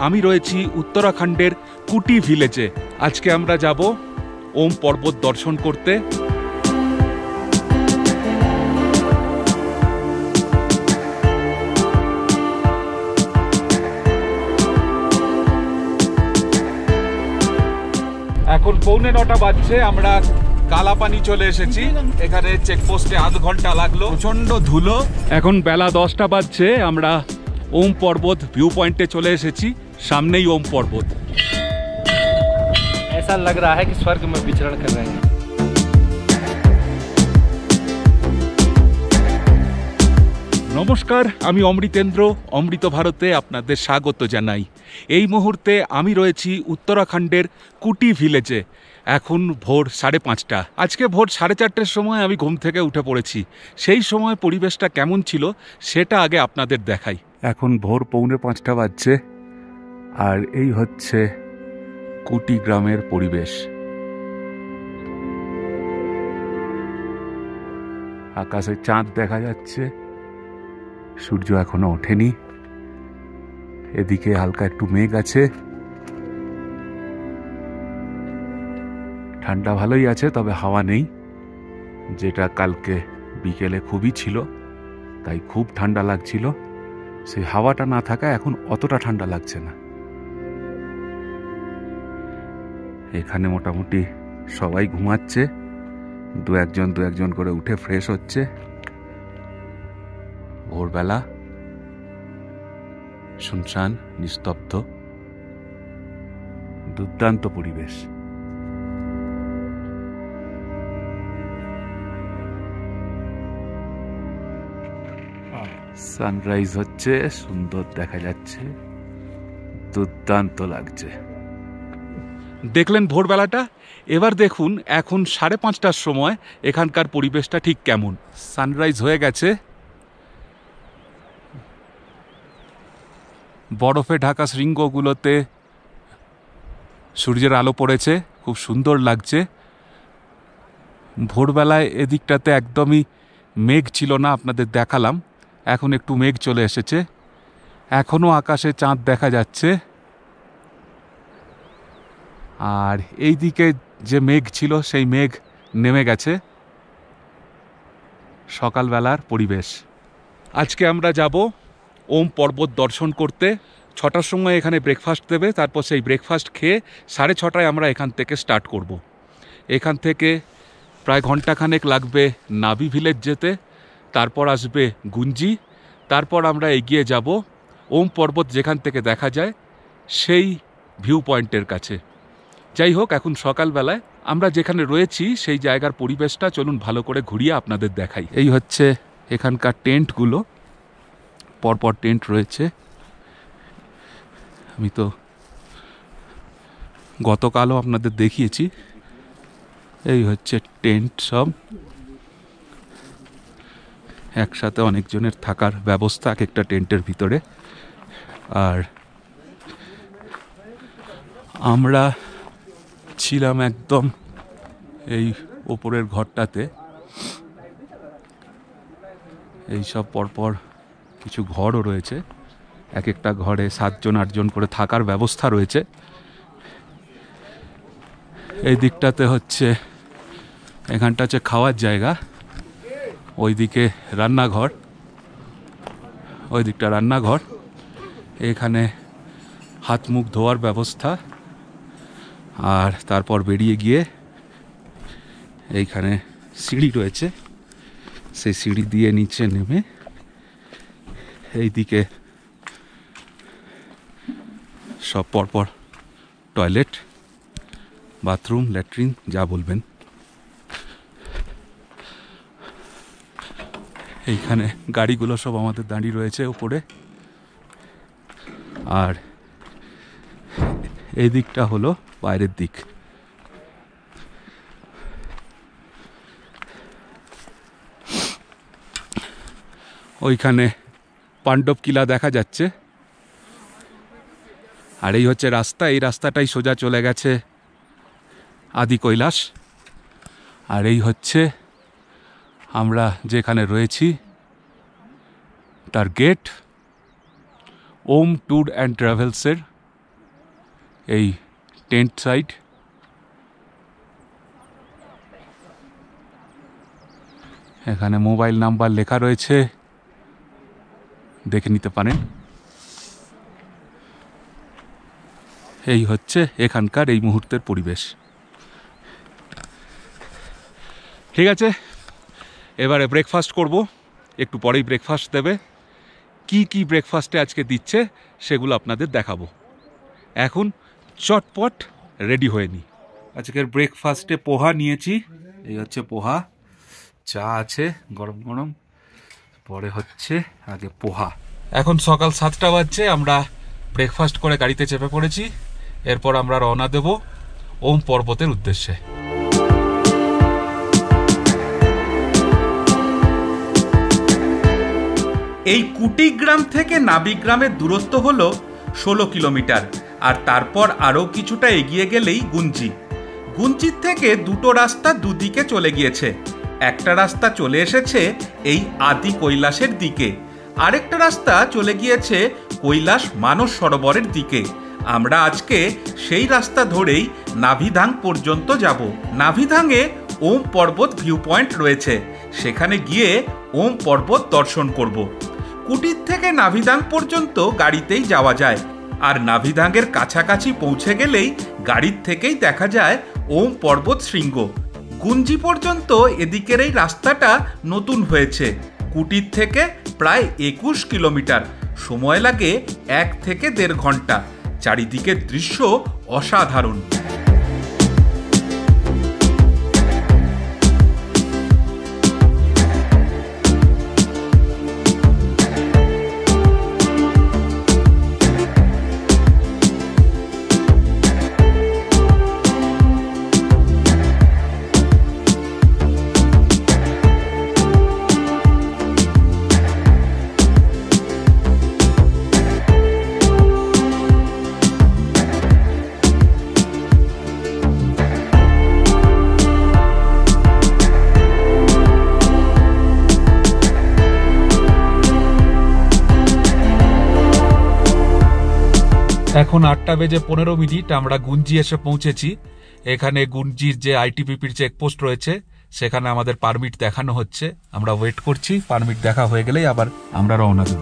আমি রয়েছি উত্তরাখণ্ডের কুটি ভিলেজে। আজকে আমরা যাব ওম পর্বত দর্শন করতে। এখন 8:45 বাজছে, আমরা কালাপানি চলে এসেছি। এখানে চেকপোস্টে আধ ঘন্টা লাগলো, প্রচন্ড ধুলো। এখন বেলা 10টা বাজছে, আমরা ওম পর্বত ভিউ পয়েন্টে চলে এসেছি। সামনেই ওম পর্বত। ऐसा लग रहा है कि स्वर्ग में विचरण कर रहे हैं। নমস্কার, আমি অমৃতেন্দ্র। অমৃত ভারতে আপনাদের স্বাগত জানাই। এই মুহূর্তে আমি রয়েছি উত্তরাখণ্ডের কুটি ভিলেজে। এখন ভোর 5:30। আজকে ভোর 4:30টার সময় আমি ঘুম থেকে উঠে পড়েছি। সেই সময় পরিবেশটা কেমন ছিল সেটা আগে আপনাদের দেখাই। এখন ভোর 4:45 বাজছে, আর এই হচ্ছে কুটি গ্রামের পরিবেশ। আকাশে চাঁদ দেখা যাচ্ছে, সূর্য এখনো ওঠেনি। এদিকে হালকা একটু মেঘ আছে, ঠান্ডা ভালোই আছে, তবে হাওয়া নেই, যেটা কালকে বিকেলে খুবই ছিল, তাই খুব ঠান্ডা লাগছিল। সেই হাওয়াটা না থাকায় এখন অতটা ঠান্ডা লাগছে না। এখানে মোটামুটি সবাই ঘুমাচ্ছে, দু একজন করে উঠে ফ্রেশ হচ্ছে। ভোরবেলা, শুনশান, নিস্তব্ধ, দুর্দান্ত পরিবেশ। সানরাইজ হচ্ছে, সুন্দর দেখা যাচ্ছে, দুর্দান্ত লাগছে। দেখলেন ভোরবেলাটা। এবার দেখুন এখন 5:30টার সময় এখানকার পরিবেশটা ঠিক কেমন। সানরাইজ হয়ে গেছে, বরফে ঢাকা শৃঙ্গগুলোতে সূর্যের আলো পড়েছে, খুব সুন্দর লাগছে। ভোরবেলায় এদিকটাতে একদমই মেঘ ছিল না, আপনাদের দেখালাম। এখন একটু মেঘ চলে এসেছে, এখনও আকাশে চাঁদ দেখা যাচ্ছে। আর এই দিকে যে মেঘ ছিল সেই মেঘ নেমে গেছে। সকালবেলার পরিবেশ। আজকে আমরা যাব ওম পর্বত দর্শন করতে। 6টার সময় এখানে ব্রেকফাস্ট দেবে, তারপর সেই ব্রেকফাস্ট খেয়ে 6:30টায় আমরা এখান থেকে স্টার্ট করব। এখান থেকে প্রায় ঘন্টাখানেক লাগবে নাভি ভিলেজ যেতে, তারপর আসবে গুঞ্জি, তারপর আমরা এগিয়ে যাব ওম পর্বত যেখান থেকে দেখা যায় সেই ভিউ পয়েন্টের কাছে। যাই হোক, এখন সকালবেলায় আমরা যেখানে রয়েছি সেই জায়গার পরিবেশটা চলুন ভালো করে ঘুরিয়ে আপনাদের দেখাই। এই হচ্ছে এখানকার টেন্টগুলো, পরপর টেন্ট রয়েছে। আমি তো গতকালও আপনাদের দেখিয়েছি। এই হচ্ছে টেন্ট, সব একসাথে অনেকজনের থাকার ব্যবস্থা এক একটা টেন্টের ভিতরে। আর আমরা ছিলাম একদম এই ওপরের ঘরটাতে। এই সব পরপর কিছু ঘরও রয়েছে, এক একটা ঘরে 7-8জন করে থাকার ব্যবস্থা রয়েছে। এই দিকটাতে হচ্ছে, এখানটা হচ্ছে খাওয়ার জায়গা, ওইদিকে রান্নাঘর, ওই দিকটা রান্নাঘর, এখানে হাত মুখ ধোয়ার ব্যবস্থা। আর তারপর বেরিয়ে গিয়ে এইখানে সিঁড়ি রয়েছে, সেই সিঁড়ি দিয়ে নিচে নেমে এইদিকে সব পরপর টয়লেট, বাথরুম, ল্যাট্রিন, যা বলবেন। এইখানে গাড়িগুলো সব আমাদের দাঁড়িয়ে রয়েছে উপরে। আর এই দিকটা হলো বাইরের দিক। ওইখানে পাণ্ডব কিলা দেখা যাচ্ছে। আর এই হচ্ছে রাস্তা, এই রাস্তাটাই সোজা চলে গেছে আদি কৈলাস। আর এই হচ্ছে আমরা যেখানে রয়েছি তার গেট। ওম ট্যুর অ্যান্ড ট্রাভেলসের এই টেন্ট সাইট। এখানে মোবাইল নাম্বার লেখা রয়েছে, দেখে নিতে পারেন। এই হচ্ছে এখানকার এই মুহূর্তের পরিবেশ। ঠিক আছে, এবারে ব্রেকফাস্ট করব। একটু পরেই ব্রেকফাস্ট দেবে। কি কি ব্রেকফাস্টে আজকে দিচ্ছে সেগুলো আপনাদের দেখাবো। এখন চটপট রেডি হয়ে নিই। আজকের ব্রেকফাস্টে পোহা নিয়েছি। এই হচ্ছে পোহা, চা আছে গরম গরম, পরে হচ্ছে আগে পোহা। এখন সকাল 7টা বাজছে, আমরা ব্রেকফাস্ট করে গাড়িতে চেপে পড়েছি। এরপর আমরা রওনা দেব ওম পর্বতের উদ্দেশ্যে। এই কুটিগ্রাম থেকে নাবিগ্রামের দূরত্ব হলো 16 কিলোমিটার। আর তারপর আরও কিছুটা এগিয়ে গেলেই গুঞ্জি। গুঞ্জির থেকে দুটো রাস্তা দুদিকে চলে গিয়েছে। একটা রাস্তা চলে এসেছে এই আদি কৈলাসের দিকে, আরেকটা রাস্তা চলে গিয়েছে কৈলাস মানস সরোবরের দিকে। আমরা আজকে সেই রাস্তা ধরেই নাভিধাং পর্যন্ত যাব। নাভিধাংয়ে ওম পর্বত ভিউ পয়েন্ট রয়েছে, সেখানে গিয়ে ওম পর্বত দর্শন করব। কুটির থেকে নাভিধাং পর্যন্ত গাড়িতেই যাওয়া যায়, আর নাভিধাংয়ের কাছাকাছি পৌঁছে গেলেই গাড়ির থেকেই দেখা যায় ওম পর্বত শৃঙ্গ। গুঞ্জি পর্যন্ত এদিকের এই রাস্তাটা নতুন হয়েছে। কুটির থেকে প্রায় 21 কিলোমিটার, সময় লাগে 1 থেকে 1.5 ঘন্টা। চারিদিকের দৃশ্য অসাধারণ। এখন 8:15 আমরা গুঞ্জি এসে পৌঁছেছি। এখানে গুঞ্জির যে আইটিবিপির চেকপোস্ট রয়েছে সেখানে আমাদের পারমিট দেখানো হচ্ছে। আমরা ওয়েট করছি, পারমিট দেখা হয়ে গেলেই আবার আমরা রওনা দেব।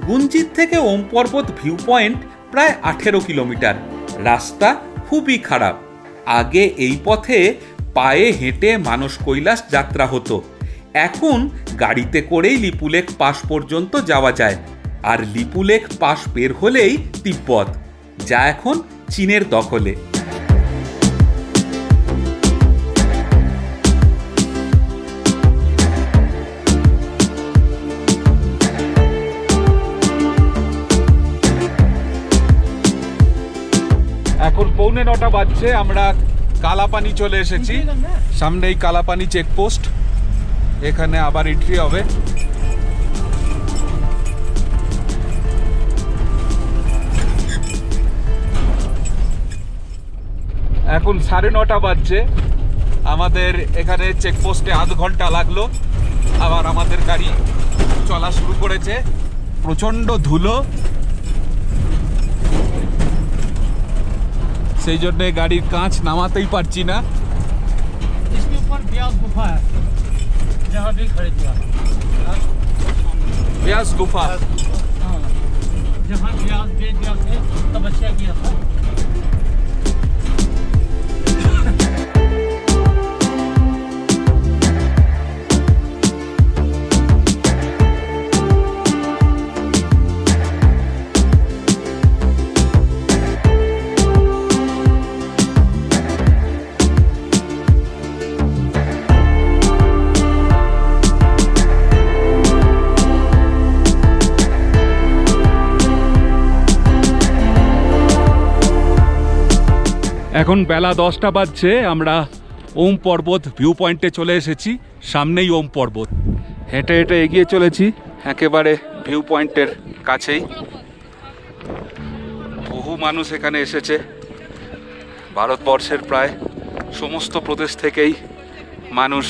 গুঞ্জির থেকে ওম পর্বত ভিউ পয়েন্ট প্রায় 18 কিলোমিটার। রাস্তা খুবই খারাপ। আগে এই পথে পায়ে হেঁটে মানস কৈলাস যাত্রা হতো। এখন গাড়িতে করেই লিপুলেখ পাস পর্যন্ত যাওয়া যায়। আর লিপুলেখ পাস পের হলেই তিব্বত, যা এখন চীনের দখলে। এখন 8:45 বাজছে, আমরা কালাপানি চলে এসেছি। সামনেই কালাপানি চেকপোস্ট, এখানে আবার এন্ট্রি হবে। এখন 9:30 বাজছে। আমাদের এখানে চেকপোস্টে আধ ঘন্টা লাগলো। আবার আমাদের গাড়ি চলা শুরু করেছে। প্রচন্ড ধুলো, সেই জন্য গাড়ির কাঁচ নামাতেই পারছি না। ব্যাস গুফা, এখন বেলা 10টা বাজছে। আমরা ওম পর্বত ভিউ পয়েন্টে চলে এসেছি। সামনেই ওম পর্বত। হেঁটে হেঁটে এগিয়ে চলেছি একেবারে ভিউ পয়েন্টের কাছেই। বহু মানুষ এখানে এসেছে। ভারতবর্ষের প্রায় সমস্ত প্রদেশ থেকেই মানুষ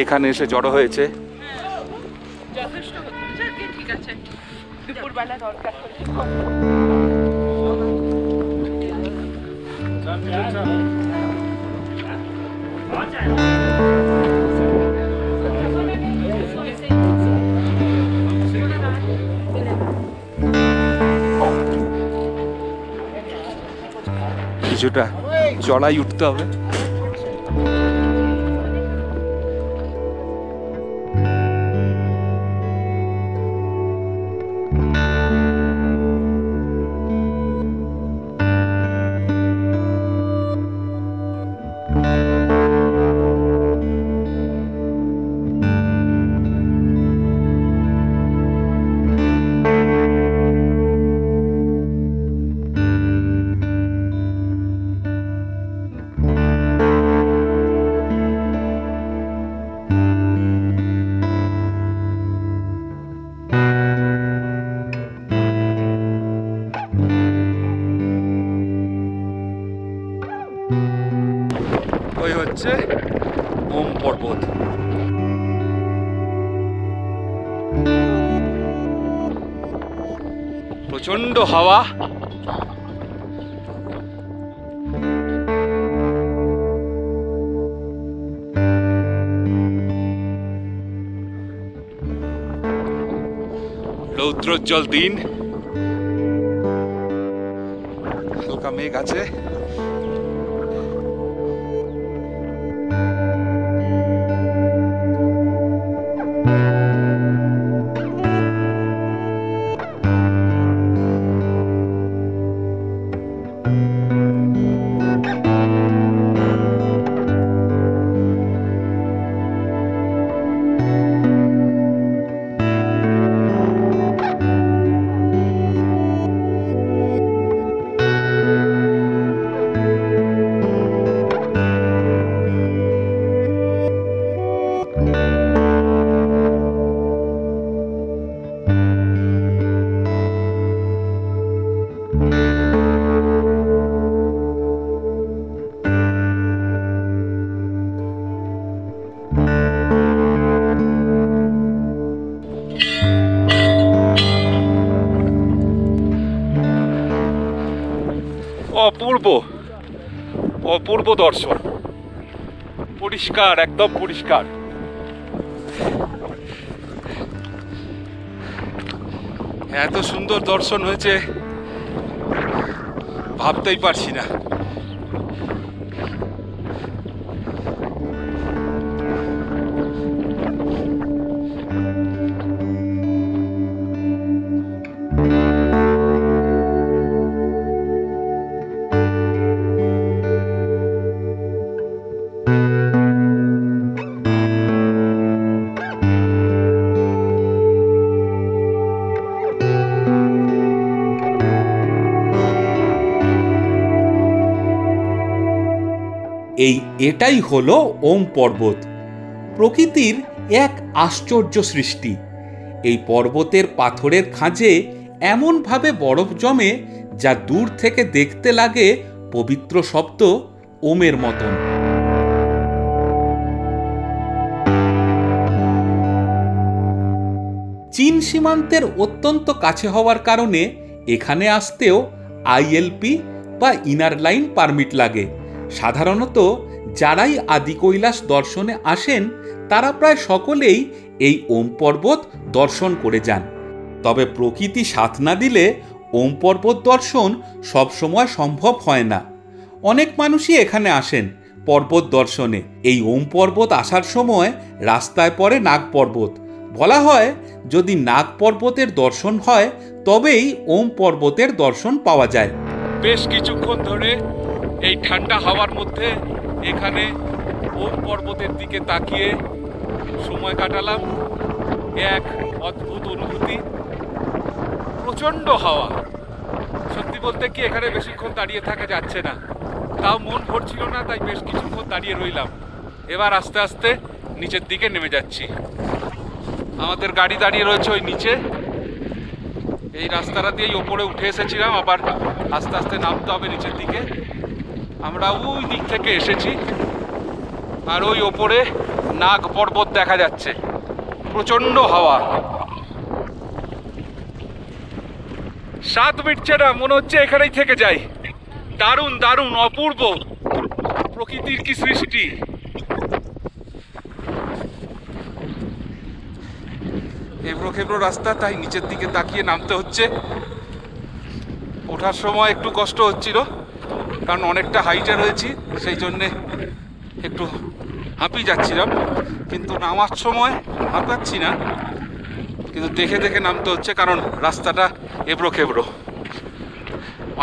এখানে এসে জড়ো হয়েছে। যথেষ্ট হচ্ছে, ঠিক আছে, দুপুরবেলা দরকার হলে কিছুটা চড়াই উঠতে হবে। ওই হচ্ছে ওম পর্বত। প্রচন্ড হাওয়া, রৌদ্রোজ্জ্বল দিন, হালকা মেঘ আছে। অপূর্ব অপূর্ব দর্শন, পরিষ্কার, একদম পরিষ্কার। এত সুন্দর দর্শন হয়েছে ভাবতেই পারছি না। এটাই হলো ওম পর্বত, প্রকৃতির এক আশ্চর্য সৃষ্টি। এই পর্বতের পাথরের খাঁজে এমনভাবে বরফ জমে যা দূর থেকে দেখতে লাগে পবিত্র শব্দ ওমের মতন। চীন সীমান্তের অত্যন্ত কাছে হওয়ার কারণে এখানে আসতেও ILP বা ইনার লাইন পারমিট লাগে। সাধারণত যারাই আদি কৈলাস দর্শনে আসেন তারা প্রায় সকলেই এই ওম পর্বত দর্শন করে যান। তবে প্রকৃতি সাথ না দিলে ওম পর্বত দর্শন সবসময় সম্ভব হয় না। অনেক মানুষই এখানে আসেন পর্বত দর্শনে। এই ওম পর্বত আসার সময় রাস্তায় পড়ে নাগ পর্বত। বলা হয় যদি নাগ পর্বতের দর্শন হয় তবেই ওম পর্বতের দর্শন পাওয়া যায়। বেশ কিছুক্ষণ ধরে এই ঠান্ডা হাওয়ার মধ্যে এখানে ওম পর্বতের দিকে তাকিয়ে সময় কাটালাম। এক অদ্ভুত অনুভূতি, প্রচণ্ড হাওয়া। সত্যি বলতে কি এখানে বেশিক্ষণ দাঁড়িয়ে থাকা যাচ্ছে না, তাও মন ভরছিল না, তাই বেশ কিছুক্ষণ দাঁড়িয়ে রইলাম। এবার আস্তে আস্তে নিচের দিকে নেমে যাচ্ছি। আমাদের গাড়ি দাঁড়িয়ে রয়েছে ওই নিচে। এই রাস্তাটা দিয়েই ওপরে উঠে এসেছিলাম, আবার আস্তে আস্তে নামতে হবে নিচের দিকে। আমরা ওই দিক থেকে এসেছি, আর ওই ওপরে নাগ পর্বত দেখা যাচ্ছে। প্রচণ্ড হাওয়া, স্বাদ মিটছে না, মনে হচ্ছে এখানেই থেকে যাই। দারুণ দারুণ অপূর্ব প্রকৃতির কি সৃষ্টি। এবড়ো খেবড়ো রাস্তা, তাই নিচের দিকে তাকিয়ে নামতে হচ্ছে। ওঠার সময় একটু কষ্ট হচ্ছিল, কারণ অনেকটা হাইটে রয়েছি, সেই জন্যে একটু হাঁপিয়ে যাচ্ছিলাম, কিন্তু নামার সময় হাঁপাচ্ছি না, কিন্তু দেখে দেখে নামতে হচ্ছে, কারণ রাস্তাটা এবড়ো খেবড়ো।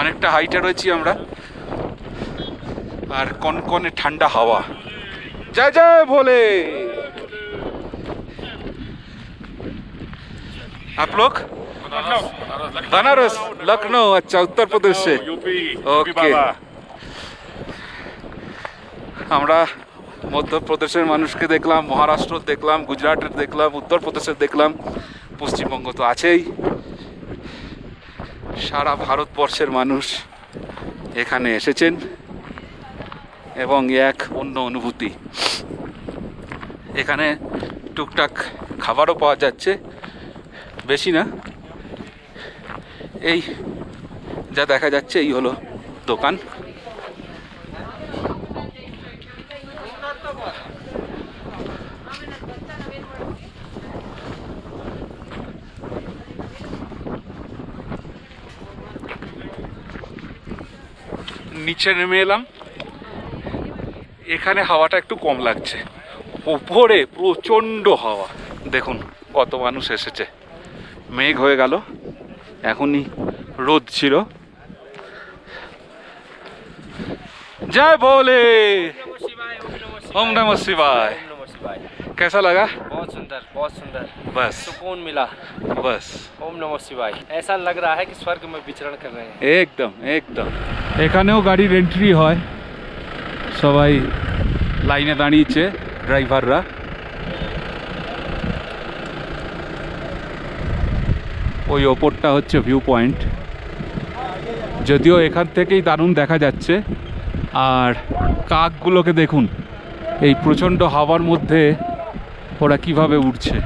অনেকটা হাইটে রয়েছি আমরা, আর কনকনে ঠান্ডা হাওয়া। জয় জয় ভোলে। आप लोग बनारस, लखनऊ, अच्छा उत्तर प्रदेश से। ओके, আমরা মধ্যপ্রদেশের মানুষকে দেখলাম, মহারাষ্ট্র দেখলাম, গুজরাটের দেখলাম, উত্তরপ্রদেশের দেখলাম, পশ্চিমবঙ্গ তো আছেই। সারা ভারতবর্ষের মানুষ এখানে এসেছেন এবং এক অন্য অনুভূতি। এখানে টুকটাক খাবারও পাওয়া যাচ্ছে, বেশি না, এই যা দেখা যাচ্ছে এই হলো দোকান। নিচে নেমে এলাম, এখানে হাওয়াটা একটু কম লাগছে, উপরে প্রচণ্ড হাওয়া। দেখুন কত মানুষ এসেছে, মেঘ হয়ে গেল, এখনই রোদ ছিল। जय भोले, ओम नमः शिवाय। कैसा लगा? बहुत सुंदर, बहुत सुंदर। बस सुकून मिला, बस ओम नमः शिवाय। ऐसा लग रहा है कि स्वर्ग में विचरण कर रहे हैं। একদম একদম। এখানেও গাড়ির এন্ট্রি হয়, সবাই লাইনে দাঁড়িয়েছে, ড্রাইভাররা। ওই ওপরটা হচ্ছে ভিউ পয়েন্ট, যদিও এখান থেকেই দারুণ দেখা যাচ্ছে। আর কাকগুলোকে দেখুন, এই প্রচণ্ড হাওয়ার মধ্যে ওরা কিভাবে উড়ছে।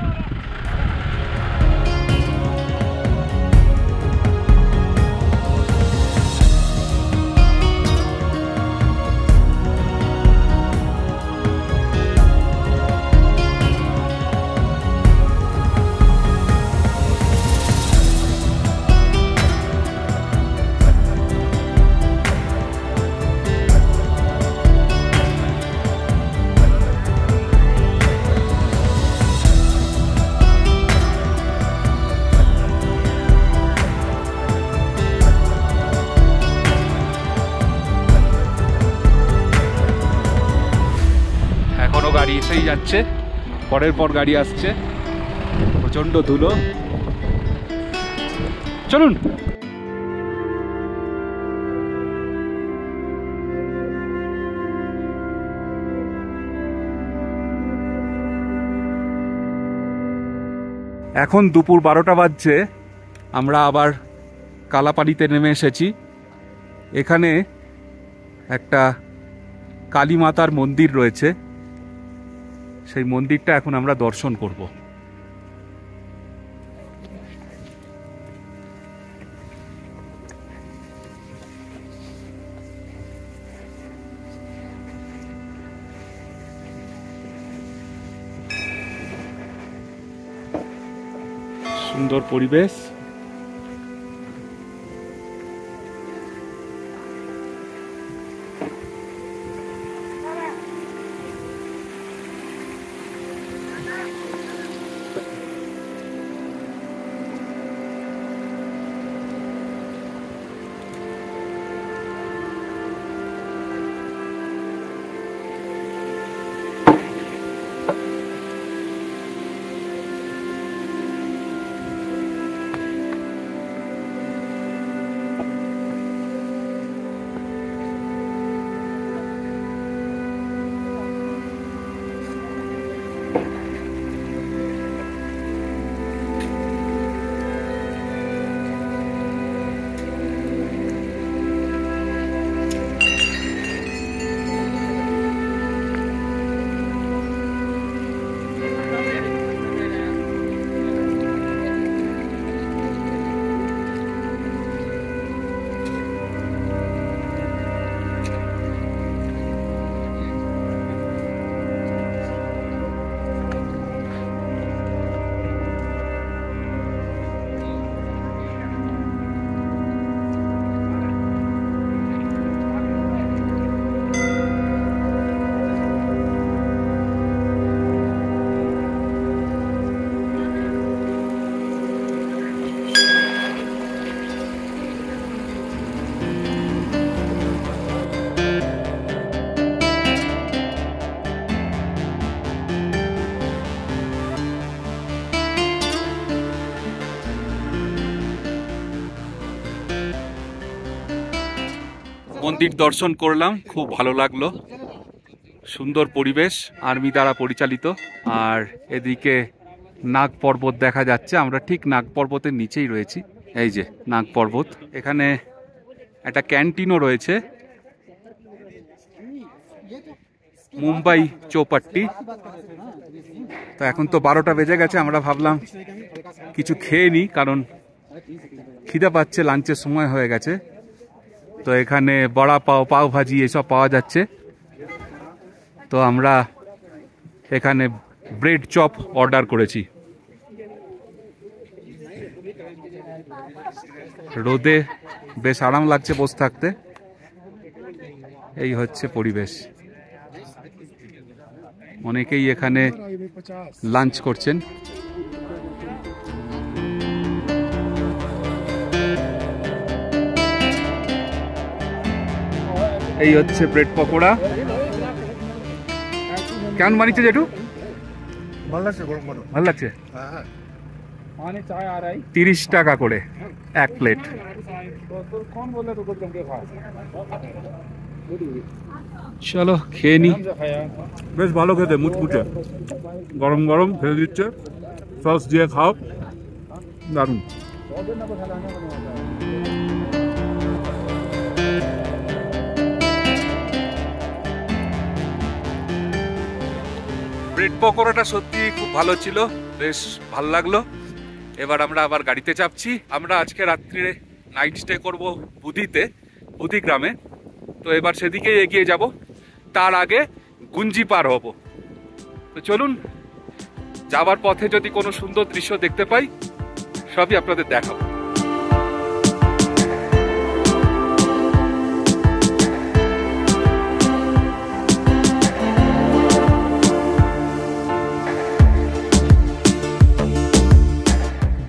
গাড়ি এসেই যাচ্ছে, পরের পর গাড়ি আসছে, প্রচণ্ড ধুলো। চলুন। এখন দুপুর 12টা বাজছে, আমরা আবার কালাপানিতে নেমে এসেছি। এখানে একটা কালী মাতার মন্দির রয়েছে, সেই মন্দিরটা এখন আমরা দর্শন করব। সুন্দর পরিবেশ। মন্দির দর্শন করলাম, খুব ভালো লাগলো। সুন্দর পরিবেশ, আর্মি দ্বারা পরিচালিত। আর এদিকে নাগ পর্বত দেখা যাচ্ছে। আমরা ঠিক নাগ পর্বতের নিচেই রয়েছি। এই যে নাগ পর্বত। এখানে একটা ক্যান্টিনও রয়েছে, মুম্বাই চৌপাট্টি। তো এখন তো 12টা বেজে গেছে, আমরা ভাবলাম কিছু খেয়ে নিই, কারণ খিদে পাচ্ছে, লাঞ্চের সময় হয়ে গেছে। তো এখানে বড়া পাও, পাও ভাজি এসব পাওয়া যাচ্ছে। তো আমরা এখানে ব্রেড চপ অর্ডার করেছি। রোদে বেশ আরাম লাগছে বসে থাকতে। এই হচ্ছে পরিবেশ। অনেকেই এখানে লাঞ্চ করছেন। এই হচ্ছে ব্রেড পকোড়া। কেমন বানিয়েছে জেঠু? ভালো লাগছে। 30 টাকা করে এক প্লেট। চলো খেয়ে নি। বেশ ভালো খেতে, মুচমুচে, গরম গরম খেয়ে দিচ্ছে, সস দিয়ে খাও, দারুণ। ব্রেড পকোড়াটা সত্যি খুব ভালো ছিল, বেশ ভালো লাগলো। এবার আমরা আবার গাড়িতে চাপছি। আমরা আজকে রাত্রিরে নাইট স্টে করবো বুদিতে, বুদি গ্রামে। তো এবার সেদিকে এগিয়ে যাব, তার আগে গুঞ্জি পার হব। তো চলুন, যাবার পথে যদি কোনো সুন্দর দৃশ্য দেখতে পাই সবই আপনাদের দেখাবো।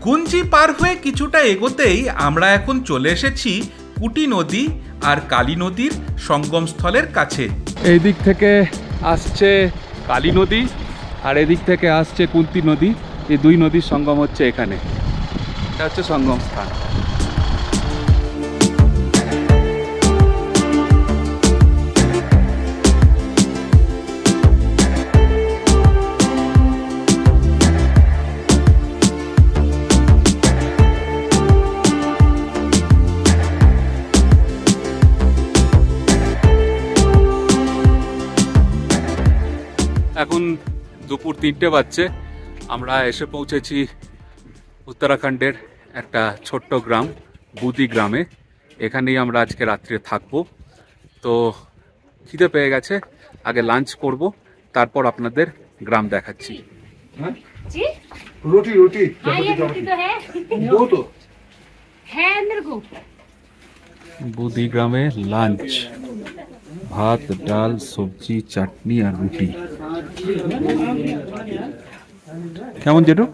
গুঞ্জি পার হয়ে কিছুটা এগোতেই আমরা এখন চলে এসেছি কুটি নদী আর কালী নদীর সঙ্গমস্থলের কাছে। এই দিক থেকে আসছে কালী নদী আর এদিক থেকে আসছে কুন্তি নদী। এই দুই নদীর সঙ্গম হচ্ছে এখানে। এটা হচ্ছে সঙ্গম স্থান। এখন দুপুর 3টে বাজছে। আমরা এসে পৌঁছেছি উত্তরাখণ্ডের একটা ছোট্ট গ্রাম বুদি গ্রামে। এখানেই আমরা আজকে রাত্রে থাকবো। তো খিদে পেয়ে গেছে, আগে লাঞ্চ করব, তারপর আপনাদের গ্রাম দেখাচ্ছি। रोटी रोटी हाँ, ये रोटी तो है दो तो है अंदर को। বুদি গ্রামে লাঞ্চ, ভাত, ডাল, সবজি, চাটনি আর রুটি। কেমন জেঠু?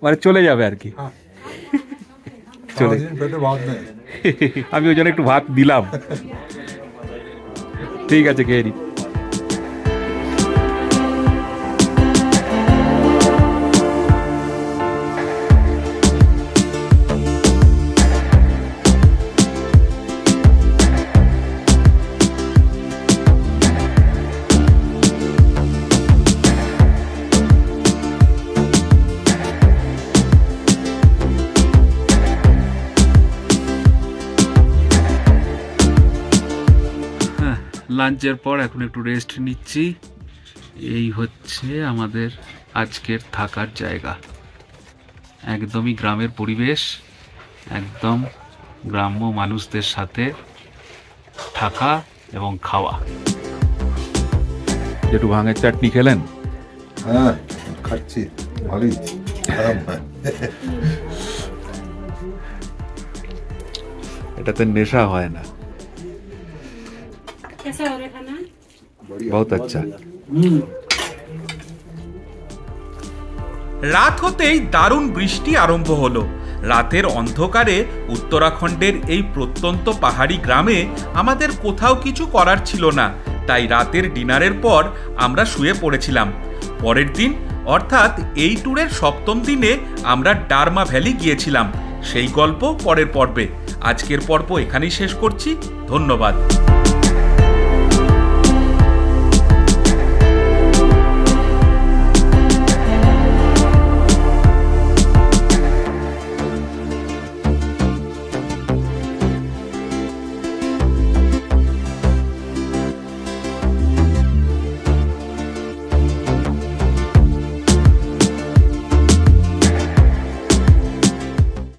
মানে চলে যাবে আর কি। চলে আমি ওই জন্য একটু ভাত দিলাম। ঠিক আছে, খেয়ে নি। লাঞ্চের পর এখন একটু রেস্ট নিচ্ছি। এই হচ্ছে আমাদের আজকের থাকার জায়গা। একদমই গ্রামের পরিবেশ, একদম গ্রাম্য মানুষদের সাথে থাকা এবং খাওয়া। একটু ভাঙের চাটনি খেলেন? হ্যাঁ খাচ্ছি, ভালোই খারাপ হয়। এটাতে নেশা হয় না। कैसा हो रहा खाना? বহুত আচ্ছা। রাত হতেই দারুণ বৃষ্টি আরম্ভ হলো। রাতের অন্ধকারে উত্তরাখণ্ডের এই প্রত্যন্ত পাহাড়ি গ্রামে আমাদের কোথাও কিছু করার ছিল না, তাই রাতের ডিনারের পর আমরা শুয়ে পড়েছিলাম। পরের দিন অর্থাৎ এই ট্যুরের 7ম দিনে আমরা ডারমা ভ্যালি গিয়েছিলাম। সেই গল্প পরের পর্বে। আজকের পর্ব এখানেই শেষ করছি। ধন্যবাদ।